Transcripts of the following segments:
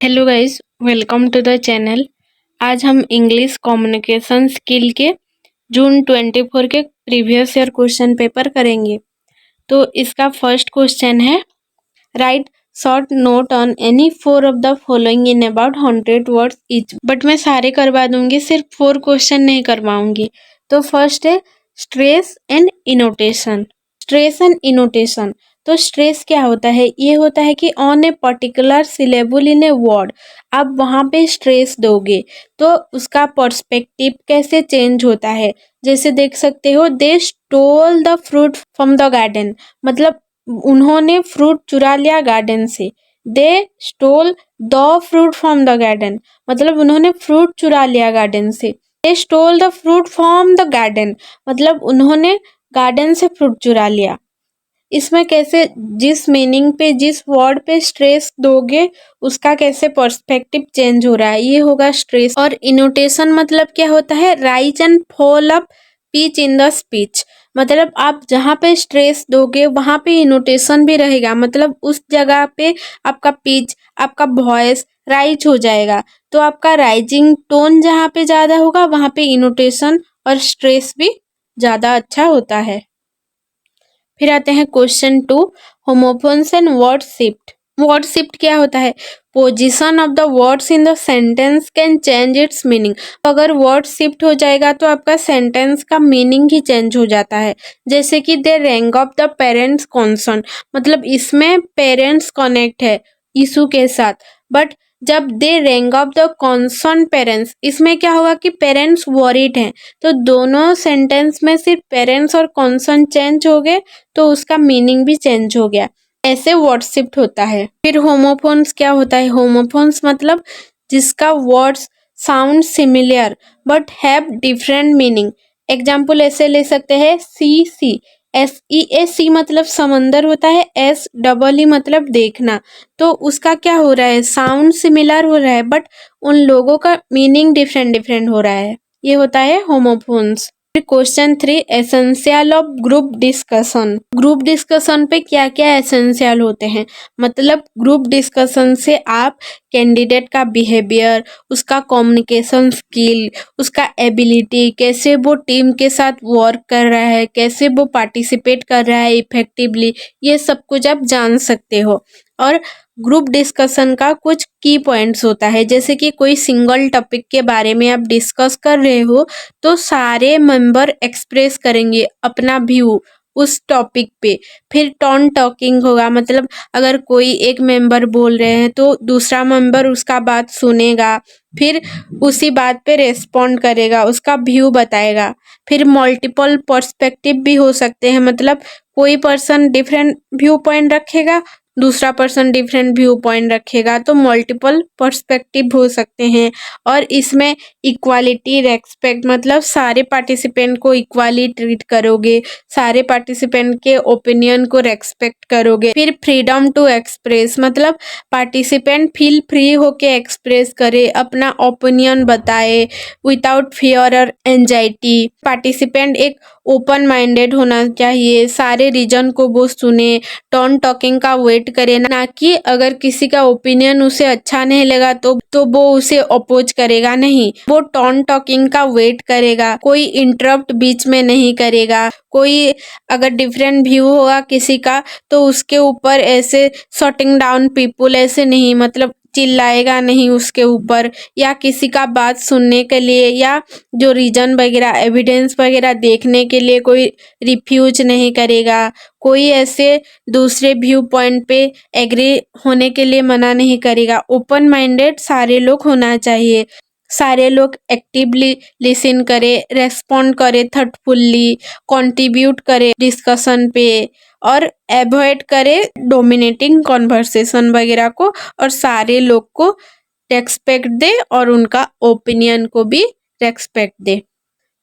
Hello guys, welcome to the channel. आज हम English communication skill के जून 24 के प्रीवियस ईयर क्वेश्चन पेपर करेंगे। तो इसका फर्स्ट क्वेश्चन है, right short note on any 4 of the following in about 100 words each. But मैं सारे करवा दूंगी, सिर्फ 4 क्वेश्चन नहीं करवाऊंगी। तो फर्स्ट है स्ट्रेस एंड इनोटेशन। स्ट्रेस एंड इनोटेशन, तो स्ट्रेस क्या होता है? ये होता है कि on a particular syllable in a word, आप वहाँ पे स्ट्रेस दोगे तो उसका पर्सपेक्टिव कैसे चेंज होता है। जैसे देख सकते हो, they stole the fruit from the garden, मतलब उन्होंने फ्रूट चुरा लिया गार्डन से। They stole the fruit from the garden, मतलब उन्होंने फ्रूट चुरा लिया गार्डन से। They stole the fruit from the garden, मतलब उन्होंने गार्डन से फ्रूट चुरा लिया। इसमें कैसे, जिस मीनिंग पे, जिस वर्ड पे स्ट्रेस दोगे उसका कैसे पर्सपेक्टिव चेंज हो रहा है, ये होगा स्ट्रेस। और इनोटेशन मतलब क्या होता है? Rise and fall up pitch in the speech, मतलब आप जहाँ पे स्ट्रेस दोगे वहाँ पे इनोटेशन भी रहेगा, मतलब उस जगह पे आपका पिच, आपका वॉइस राइज हो जाएगा। तो आपका राइजिंग टोन जहाँ पे ज़्यादा होगा वहाँ पे इनोटेशन और स्ट्रेस भी ज़्यादा अच्छा होता है। फिर आते हैं question 2, homophones and word shift. Word shift क्या होता है? Position of the words in the sentence can change it's meaning. अगर वर्ड शिफ्ट हो जाएगा तो आपका सेंटेंस का मीनिंग ही चेंज हो जाता है। जैसे कि the rank of the parents concern, मतलब इसमें पेरेंट्स कनेक्ट है इशू के साथ, बट जब the rank of the concern parents, इसमें क्या होगा कि पेरेंट्स वरीड हैं, तो दोनों सेंटेंस में सिर्फ पेरेंट्स और कॉन्सर्न चेंज हो गए तो उसका मीनिंग भी चेंज हो गया। ऐसे वर्ड शिफ्ट होता है। फिर होमोफोन्स क्या होता है? होमोफोन्स मतलब जिसका words sound similar but have different meaning. Example ऐसे ले सकते हैं, सी SEAC मतलब समंदर होता है, SEE मतलब देखना। तो उसका क्या हो रहा है? साउंड सिमिलर हो रहा है बट उन लोगों का मीनिंग डिफरेंट डिफरेंट हो रहा है। ये होता है homophones. Question 3, essential of group discussion. Group discussion पे क्या क्या एसेंशियल होते हैं? मतलब ग्रुप डिस्कशन से आप कैंडिडेट का बिहेवियर, उसका कम्युनिकेशन स्किल, उसका एबिलिटी, कैसे वो टीम के साथ वर्क कर रहा है, कैसे वो पार्टिसिपेट कर रहा है इफेक्टिवली, ये सब कुछ आप जान सकते हो। और ग्रुप डिस्कशन का कुछ की पॉइंट्स होता है, जैसे कि कोई सिंगल टॉपिक के बारे में आप डिस्कस कर रहे हो तो सारे मेंबर एक्सप्रेस करेंगे अपना व्यू उस टॉपिक पे। फिर टर्न टॉकिंग होगा, मतलब अगर कोई एक मेंबर बोल रहे हैं तो दूसरा मेंबर उसका बात सुनेगा, फिर उसी बात पे रेस्पॉन्ड करेगा, उसका व्यू बताएगा। फिर मल्टीपल पर्सपेक्टिव भी हो सकते हैं, मतलब कोई पर्सन डिफरेंट व्यू पॉइंट रखेगा, दूसरा पर्सन डिफरेंट व्यू पॉइंट रखेगा, तो मल्टीपल पर्सपेक्टिव हो सकते हैं। और इसमें इक्वालिटी रेस्पेक्ट, मतलब सारे पार्टिसिपेंट को इक्वाली ट्रीट करोगे, सारे पार्टिसिपेंट के ओपिनियन को रेस्पेक्ट करोगे। फिर फ्रीडम टू एक्सप्रेस, मतलब पार्टिसिपेंट फील फ्री होके एक्सप्रेस करे, अपना ओपिनियन बताए विदाउट फियर और एंजाइटी। पार्टिसिपेंट एक ओपन माइंडेड होना चाहिए, सारे रीजन को वो सुने, टर्न टॉकिंग का वेट करे, ना कि अगर किसी का ओपिनियन उसे अच्छा नहीं लगा तो वो उसे अपोज करेगा, नहीं, वो टर्न टॉकिंग का वेट करेगा, कोई इंटरप्ट बीच में नहीं करेगा, कोई अगर डिफरेंट व्यू होगा किसी का तो उसके ऊपर ऐसे शटिंग डाउन पीपुल ऐसे नहीं, मतलब चिल्लाएगा नहीं उसके ऊपर, या किसी का बात सुनने के लिए या जो रीजन वगैरह एविडेंस वगैरह देखने के लिए कोई रिफ्यूज नहीं करेगा, कोई ऐसे दूसरे व्यू पॉइंट पे एग्री होने के लिए मना नहीं करेगा। ओपन माइंडेड सारे लोग होना चाहिए, सारे लोग एक्टिवली लिसन करे, रेस्पॉन्ड करे थॉटफुल्ली, कंट्रीब्यूट करे डिस्कशन पे, और अवॉइड करे डोमिनेटिंग कॉन्वर्सेशन वगैरह को, और सारे लोग को रेस्पेक्ट दे और उनका ओपिनियन को भी रेस्पेक्ट दे।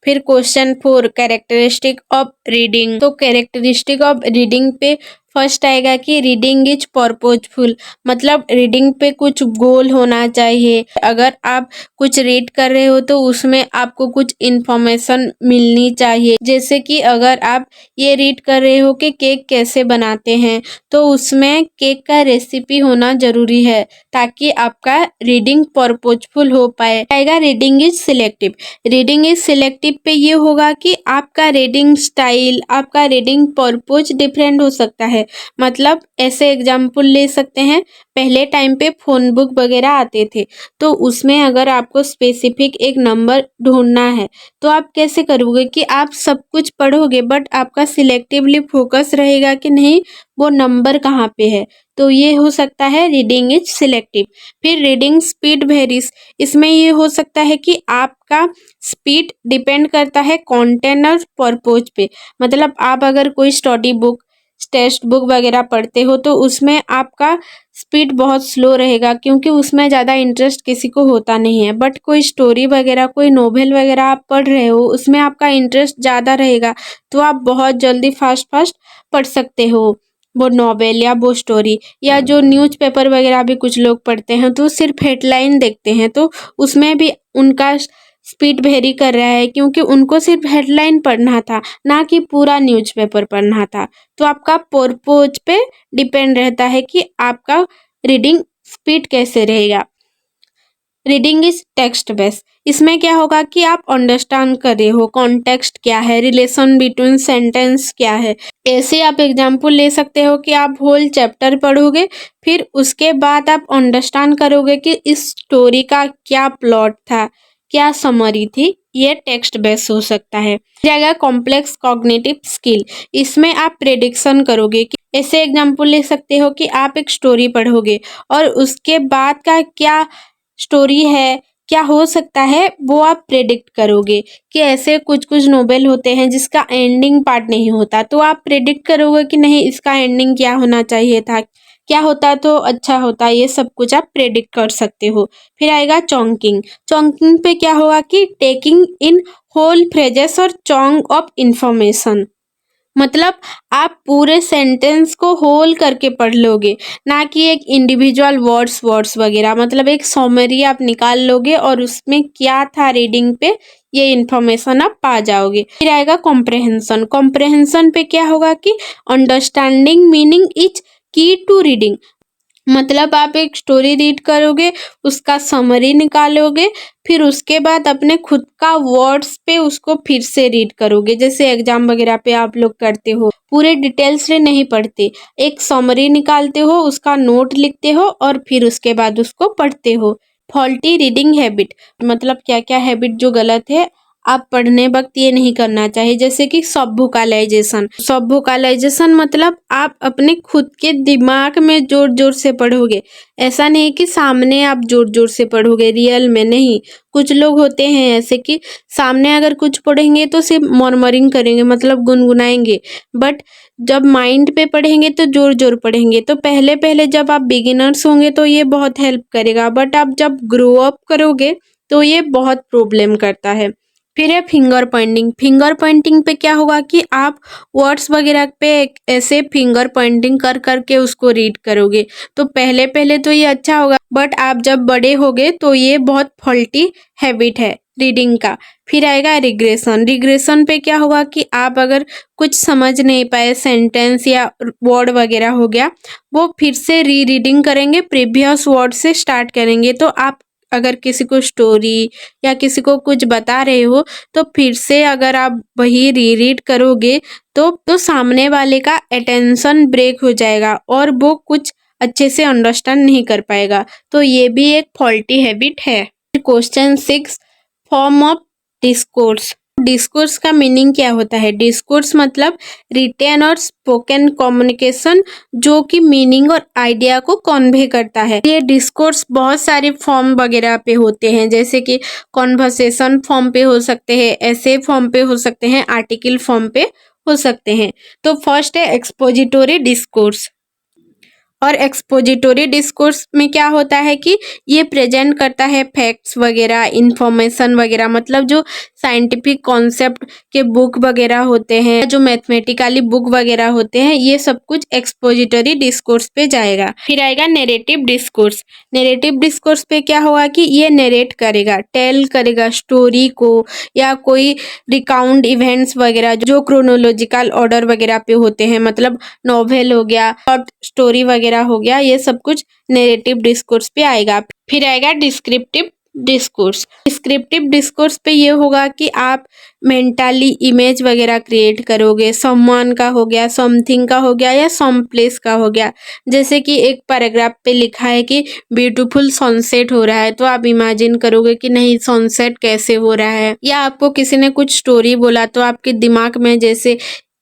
फिर क्वेश्चन 4, कैरेक्टरिस्टिक ऑफ रीडिंग। तो कैरेक्टरिस्टिक ऑफ रीडिंग पे फर्स्ट आएगा कि रीडिंग इज पर्पजफुल, मतलब रीडिंग पे कुछ गोल होना चाहिए। अगर आप कुछ रीड कर रहे हो तो उसमें आपको कुछ इन्फॉर्मेशन मिलनी चाहिए। जैसे कि अगर आप ये रीड कर रहे हो कि केक कैसे बनाते हैं, तो उसमें केक का रेसिपी होना जरूरी है ताकि आपका रीडिंग पर्पजफुल हो पाए। आएगा reading is selective. Reading is selective पे ये होगा कि आपका रीडिंग स्टाइल, आपका रीडिंग पर्पज डिफरेंट हो सकता है। मतलब ऐसे एग्जाम्पल ले सकते हैं, पहले टाइम पे फोन बुक वगैरह आते थे, तो उसमें अगर आपको स्पेसिफिक एक नंबर ढूंढना है तो आप कैसे करोगे कि आप सब कुछ पढ़ोगे बट आपका सिलेक्टिवली फोकस रहेगा कि नहीं वो नंबर कहाँ पे है। तो ये हो सकता है रीडिंग इज सिलेक्टिव। फिर रीडिंग स्पीड वेरीज। इसमें ये हो सकता है कि आपका स्पीड डिपेंड करता है कंटेंट और पर्पज पे। मतलब आप अगर कोई स्टडी बुक, टेक्स्ट बुक वगैरह पढ़ते हो तो उसमें आपका स्पीड बहुत स्लो रहेगा क्योंकि उसमें ज़्यादा इंटरेस्ट किसी को होता नहीं है। बट कोई स्टोरी वगैरह, कोई नोवेल वगैरह आप पढ़ रहे हो, उसमें आपका इंटरेस्ट ज़्यादा रहेगा तो आप बहुत जल्दी फास्ट फास्ट पढ़ सकते हो वो नॉवेल या वो स्टोरी। या जो न्यूज़पेपर वगैरह भी कुछ लोग पढ़ते हैं तो सिर्फ हेडलाइन देखते हैं, तो उसमें भी उनका स्पीड वेरी कर रहा है क्योंकि उनको सिर्फ हेडलाइन पढ़ना था, ना कि पूरा न्यूज़पेपर पढ़ना था। तो आपका पर्पज पे डिपेंड रहता है कि आपका रीडिंग स्पीड कैसे रहेगा। Reading is text based. इसमें क्या होगा कि आप अंडरस्टैंड कर रहे हो कॉन्टेक्स्ट क्या है, रिलेशन बिटवीन सेंटेंस क्या है। ऐसे आप एग्जाम्पल ले सकते हो कि आप होल चैप्टर पढ़ोगे, फिर उसके बाद आप अंडरस्टैंड करोगे कि इस स्टोरी का क्या प्लॉट था, क्या समरी थी। ये टेक्स्ट बेस्ड हो सकता है। जाएगा कॉम्प्लेक्स कॉग्निटिव स्किल। इसमें आप प्रेडिक्शन करोगे कि ऐसे एग्जाम्पल ले सकते हो कि आप एक स्टोरी पढ़ोगे और उसके बाद का क्या स्टोरी है, क्या हो सकता है, वो आप प्रेडिक्ट करोगे। कि ऐसे कुछ कुछ नोवेल होते हैं जिसका एंडिंग पार्ट नहीं होता, तो आप प्रेडिक्ट करोगे कि नहीं इसका एंडिंग क्या होना चाहिए था, क्या होता तो अच्छा होता। ये सब कुछ आप प्रेडिक्ट कर सकते हो। फिर आएगा चॉन्किंग। चॉन्किंग पे क्या होगा कि टेकिंग इन होल फ्रेजेस और चॉन्क ऑफ इंफॉर्मेशन। मतलब आप पूरे सेंटेंस को होल करके पढ़ लोगे, ना कि एक इंडिविजुअल वर्ड्स वर्ड्स वगैरह। मतलब एक समरी आप निकाल लोगे और उसमें क्या था रीडिंग पे ये इन्फॉर्मेशन आप पा जाओगे। फिर आएगा कॉम्प्रहेंशन। कॉम्प्रहेंशन पे क्या होगा कि अंडरस्टैंडिंग मीनिंग इज की टू रीडिंग। मतलब आप एक स्टोरी रीड करोगे, उसका समरी निकालोगे, फिर उसके बाद अपने खुद का वर्ड्स पे उसको फिर से रीड करोगे। जैसे एग्जाम वगैरह पे आप लोग करते हो, पूरे डिटेल्स से नहीं पढ़ते, एक समरी निकालते हो, उसका नोट लिखते हो और फिर उसके बाद उसको पढ़ते हो। फॉल्टी रीडिंग हैबिट, मतलब क्या क्या हैबिट जो गलत है आप पढ़ने वक्त ये नहीं करना चाहिए। जैसे कि सब वोकलाइजेशन। सब वोकलाइजेशन मतलब आप अपने खुद के दिमाग में जोर जोर से पढ़ोगे, ऐसा नहीं कि सामने आप जोर जोर से पढ़ोगे, रियल में नहीं। कुछ लोग होते हैं ऐसे कि सामने अगर कुछ पढ़ेंगे तो सिर्फ मॉर्मरिंग करेंगे, मतलब गुनगुनाएंगे, बट जब माइंड पे पढ़ेंगे तो जोर जोर पढ़ेंगे। तो पहले पहले जब आप बिगिनर्स होंगे तो ये बहुत हेल्प करेगा, बट आप जब ग्रो अप करोगे तो ये बहुत प्रॉब्लम करता है। फिर है फिंगर पॉइंटिंग। फिंगर पॉइंटिंग पे क्या होगा कि आप वर्ड्स वगैरह पे ऐसे फिंगर पॉइंटिंग कर करके उसको रीड करोगे। तो पहले पहले तो ये अच्छा होगा, बट आप जब बड़े होगे तो ये बहुत फॉल्टी हैबिट है रीडिंग का। फिर आएगा रिग्रेशन। रिग्रेशन पे क्या होगा कि आप अगर कुछ समझ नहीं पाए, सेंटेंस या वर्ड वगैरह हो गया, वो फिर से री रीडिंग करेंगे, प्रीवियस वर्ड से स्टार्ट करेंगे। तो आप अगर किसी को स्टोरी या किसी को कुछ बता रहे हो तो फिर से अगर आप वही रीरीड करोगे तो सामने वाले का अटेंशन ब्रेक हो जाएगा और वो कुछ अच्छे से अंडरस्टैंड नहीं कर पाएगा। तो ये भी एक फॉल्टी हैबिट है। Question 6, form of discourse. Discourse का मीनिंग क्या होता है? डिस्कोर्स मतलब रिटेन और स्पोकन कम्युनिकेशन जो कि मीनिंग और आइडिया को कन्वे करता है। ये डिस्कोर्स बहुत सारे फॉर्म वगैरह पे होते हैं, जैसे कि कॉन्वर्सेशन फॉर्म पे हो सकते हैं, ऐसे फॉर्म पे हो सकते हैं, आर्टिकल फॉर्म पे हो सकते हैं। तो फर्स्ट है एक्सपोजिटोरी डिस्कोर्स। और एक्सपोजिटोरी डिस्कोर्स में क्या होता है कि ये प्रेजेंट करता है फैक्ट्स वगैरह, इंफॉर्मेशन वगैरह, मतलब जो साइंटिफिक कॉन्सेप्ट के बुक वगैरह होते हैं, जो मैथमेटिकली बुक वगैरह होते हैं, ये सब कुछ एक्सपोजिटरी डिस्कोर्स पे जाएगा। फिर आएगा नैरेटिव डिस्कोर्स। नैरेटिव डिस्कोर्स पे क्या होगा कि ये नरेट करेगा, टेल करेगा स्टोरी को, या कोई रिकाउंट इवेंट्स वगैरह जो क्रोनोलॉजिकल ऑर्डर वगैरह पे होते हैं, मतलब नॉवेल हो गया, शॉर्ट स्टोरी वगैरह हो गया, ये सब कुछ नैरेटिव डिस्कोर्स पे आएगा। फिर आएगा डिस्क्रिप्टिव डिस्कोर्स। डिस्क्रिप्टिव डिस्कोर्स पे ये होगा कि आप मेंटली इमेज वगैरह क्रिएट करोगे, समवन का हो गया, समथिंग का हो गया, या सम प्लेस का हो गया। जैसे कि एक पैराग्राफ पे लिखा है कि ब्यूटीफुल सनसेट हो रहा है, तो आप इमेजिन करोगे कि नहीं सनसेट कैसे हो रहा है, या आपको किसी ने कुछ स्टोरी बोला तो आपके दिमाग में जैसे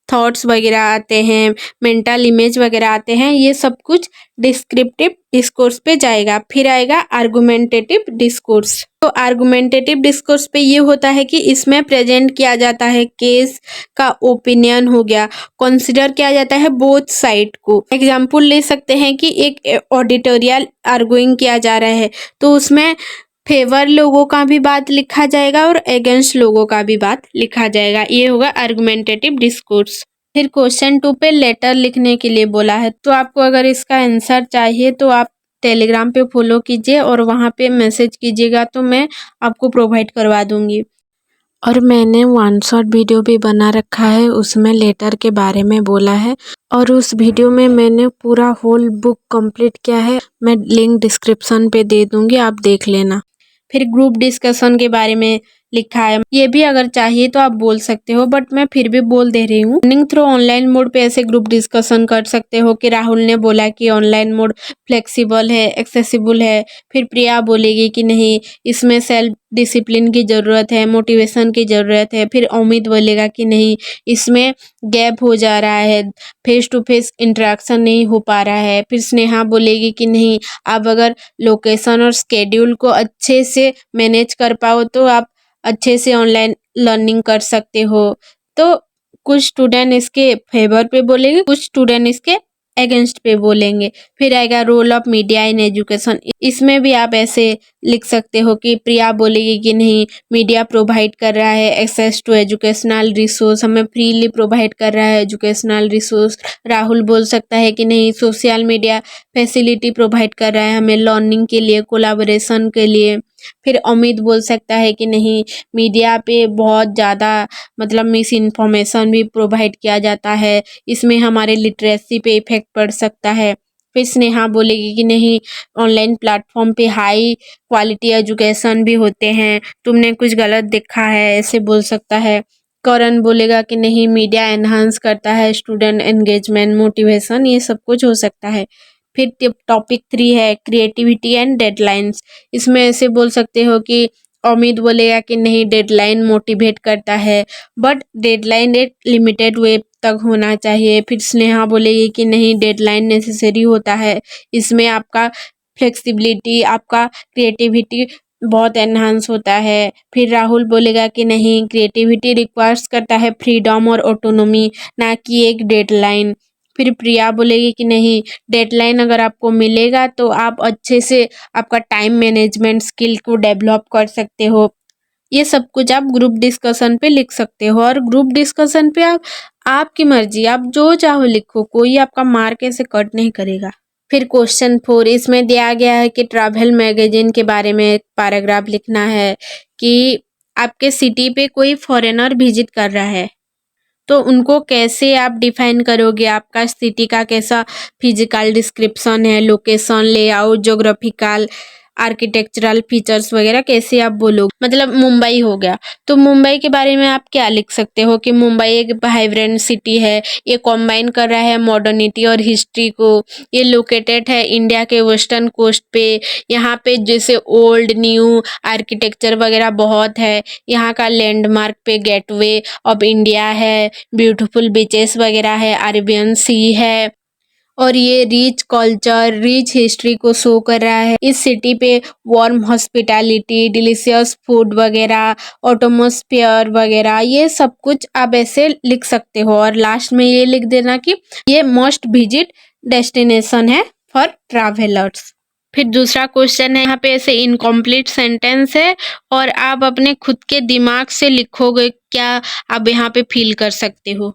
थॉट्स वगैरह आते हैं, मेंटल इमेज वगैरह आते हैं, ये सब कुछ डिस्क्रिप्टिव डिस्कोर्स पे जाएगा। फिर आएगा आर्गुमेंटेटिव डिस्कोर्स। तो आर्गुमेंटेटिव डिस्कोर्स पे ये होता है कि इसमें प्रेजेंट किया जाता है केस का ओपिनियन हो गया, कंसिडर किया जाता है बोथ साइड को। एग्जाम्पल ले सकते हैं कि एक ऑडिटोरियल आर्गुइंग किया जा रहा है, तो उसमें फेवर लोगों का भी बात लिखा जाएगा और अगेंस्ट लोगों का भी बात लिखा जाएगा। ये होगा आर्गुमेंटेटिव डिस्कोर्स। फिर क्वेश्चन 2 पे लेटर लिखने के लिए बोला है, तो आपको अगर इसका आंसर चाहिए तो आप टेलीग्राम पे फॉलो कीजिए और वहाँ पे मैसेज कीजिएगा, तो मैं आपको प्रोवाइड करवा दूंगी। और मैंने वन शॉट वीडियो भी बना रखा है, उसमें लेटर के बारे में बोला है, और उस वीडियो में मैंने पूरा होल बुक कंप्लीट किया है। मैं लिंक डिस्क्रिप्शन पे दे दूंगी, आप देख लेना। फिर ग्रुप डिस्कशन के बारे में लिखा है, ये भी अगर चाहिए तो आप बोल सकते हो, बट मैं फिर भी बोल दे रही हूँ। लर्निंग थ्रू ऑनलाइन मोड पे ऐसे ग्रुप डिस्कशन कर सकते हो कि राहुल ने बोला कि ऑनलाइन मोड फ्लेक्सिबल है, एक्सेसिबल है। फिर प्रिया बोलेगी कि नहीं, इसमें सेल्फ डिसिप्लिन की ज़रूरत है, मोटिवेशन की ज़रूरत है। फिर अमित बोलेगा कि नहीं, इसमें गैप हो जा रहा है, फेस टू फेस इंटरेक्शन नहीं हो पा रहा है। फिर स्नेहा बोलेगी कि नहीं, आप अगर लोकेशन और स्केड्यूल को अच्छे से मैनेज कर पाओ तो आप अच्छे से ऑनलाइन लर्निंग कर सकते हो। तो कुछ स्टूडेंट इसके फेवर पे बोलेंगे, कुछ स्टूडेंट इसके अगेंस्ट पे बोलेंगे। फिर आएगा role of media in education. इसमें भी आप ऐसे लिख सकते हो कि प्रिया बोलेगी कि नहीं, मीडिया प्रोवाइड कर रहा है एक्सेस टू एजुकेशनल रिसोर्स, हमें फ्रीली प्रोवाइड कर रहा है एजुकेशनल रिसोर्स। राहुल बोल सकता है कि नहीं, सोशल मीडिया फैसिलिटी प्रोवाइड कर रहा है हमें लर्निंग के लिए, कोलैबोरेशन के लिए। फिर अमित बोल सकता है कि नहीं, मीडिया पे बहुत ज़्यादा मतलब मिस इन्फॉर्मेशन भी प्रोवाइड किया जाता है, इसमें हमारे लिटरेसी पे इफेक्ट पड़ सकता है। फिर स्नेहा बोलेगी कि नहीं, ऑनलाइन प्लेटफॉर्म पे हाई क्वालिटी एजुकेशन भी होते हैं, तुमने कुछ गलत देखा है, ऐसे बोल सकता है। करण बोलेगा कि नहीं, मीडिया एनहांस करता है स्टूडेंट एंगेजमेंट, मोटिवेशन, ये सब कुछ हो सकता है। फिर टॉपिक 3 है क्रिएटिविटी एंड डेडलाइंस। इसमें ऐसे बोल सकते हो कि अमित बोलेगा कि नहीं, डेडलाइन मोटिवेट करता है, बट डेडलाइन एक लिमिटेड वे तक होना चाहिए। फिर स्नेहा बोलेगी कि नहीं, डेडलाइन नेसेसरी होता है, इसमें आपका फ्लेक्सिबिलिटी, आपका क्रिएटिविटी बहुत एनहांस होता है। फिर राहुल बोलेगा कि नहीं, क्रिएटिविटी रिक्वायर्स करता है फ्रीडम और ऑटोनोमी, ना कि एक डेडलाइन। फिर प्रिया बोलेगी कि नहीं, डेडलाइन अगर आपको मिलेगा तो आप अच्छे से आपका टाइम मैनेजमेंट स्किल को डेवलप कर सकते हो। ये सब कुछ आप ग्रुप डिस्कशन पे लिख सकते हो, और ग्रुप डिस्कशन पे आप आपकी मर्जी, आप जो चाहो लिखो, कोई आपका मार्क ऐसे कट नहीं करेगा। फिर क्वेश्चन 4, इसमें दिया गया है कि ट्रैवल मैगजीन के बारे में एक पैराग्राफ लिखना है कि आपके सिटी पे कोई फॉरेनर विजिट कर रहा है, तो उनको कैसे आप डिफाइन करोगे, आपका सिटी का कैसा फिजिकल डिस्क्रिप्शन है, location, layout, geographical, architectural features वगैरह कैसे आप बोलोगे। मतलब मुंबई हो गया, तो मुंबई के बारे में आप क्या लिख सकते हो कि मुंबई एक वाइब्रेंट सिटी है, ये कॉम्बाइन कर रहा है मॉडर्निटी और हिस्ट्री को, ये लोकेटेड है इंडिया के वेस्टर्न कोस्ट पे, यहाँ पे जैसे ओल्ड न्यू आर्किटेक्चर वगैरह बहुत है, यहाँ का लैंडमार्क पे गेटवे ऑफ इंडिया है, ब्यूटीफुल बीचेस वगैरह है, अरेबियन सी है, और ये रिच कल्चर, रिच हिस्ट्री को शो कर रहा है। इस सिटी पे वार्म हॉस्पिटैलिटी, डिलीशियस फूड वगैरह, ऑटोमोस्फियर वगैरह, ये सब कुछ आप ऐसे लिख सकते हो। और लास्ट में ये लिख देना कि ये मस्ट विजिट डेस्टिनेशन है फॉर ट्रैवलर्स। फिर दूसरा क्वेश्चन है, यहाँ पे ऐसे इनकम्प्लीट सेंटेंस है और आप अपने खुद के दिमाग से लिखोगे, क्या आप यहाँ पे फील कर सकते हो।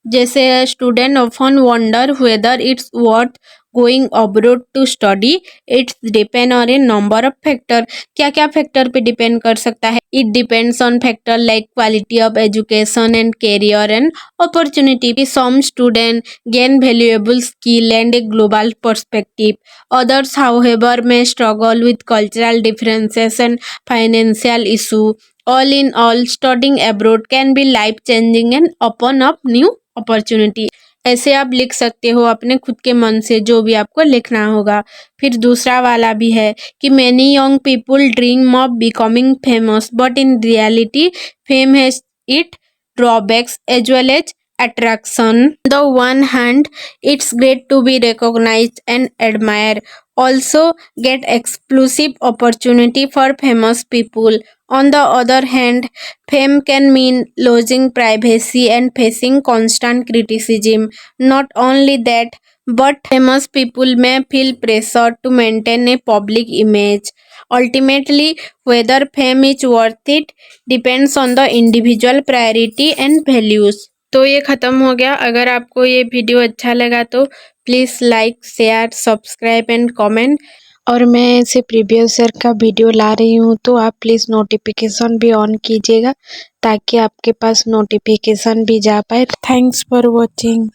जैसे student often wonder whether it's worth going abroad to study, it's depend on a number of factor. क्या क्या फैक्टर पे डिपेंड कर सकता है? It depends on factor like quality of education and career and opportunity. Some student gain valuable skill and a global perspective, others however may struggle with cultural differences and financial issue. All in all, studying abroad can be life changing and open up new opportunity। ऐसे आप लिख सकते हो अपने खुद के मन से जो भी आपको लिखना होगा। फिर दूसरा वाला भी है कि many young people dream of becoming famous but in reality fame has its drawbacks as well as attraction। On the one hand, it's great to be recognized and admired, also get exclusive opportunity for famous people। On the other hand, fame can mean losing privacy and facing constant criticism। Not only that, but famous people may feel pressure to maintain a public image। Ultimately, whether fame is worth it depends on the individual priority and values। तो ये ख़त्म हो गया। अगर आपको ये video अच्छा लगा तो please like, share, subscribe and comment. और मैं ऐसे प्रीवियस ईयर का वीडियो ला रही हूँ तो आप प्लीज़ नोटिफिकेशन भी ऑन कीजिएगा ताकि आपके पास नोटिफिकेशन भी जा पाए। Thanks for watching.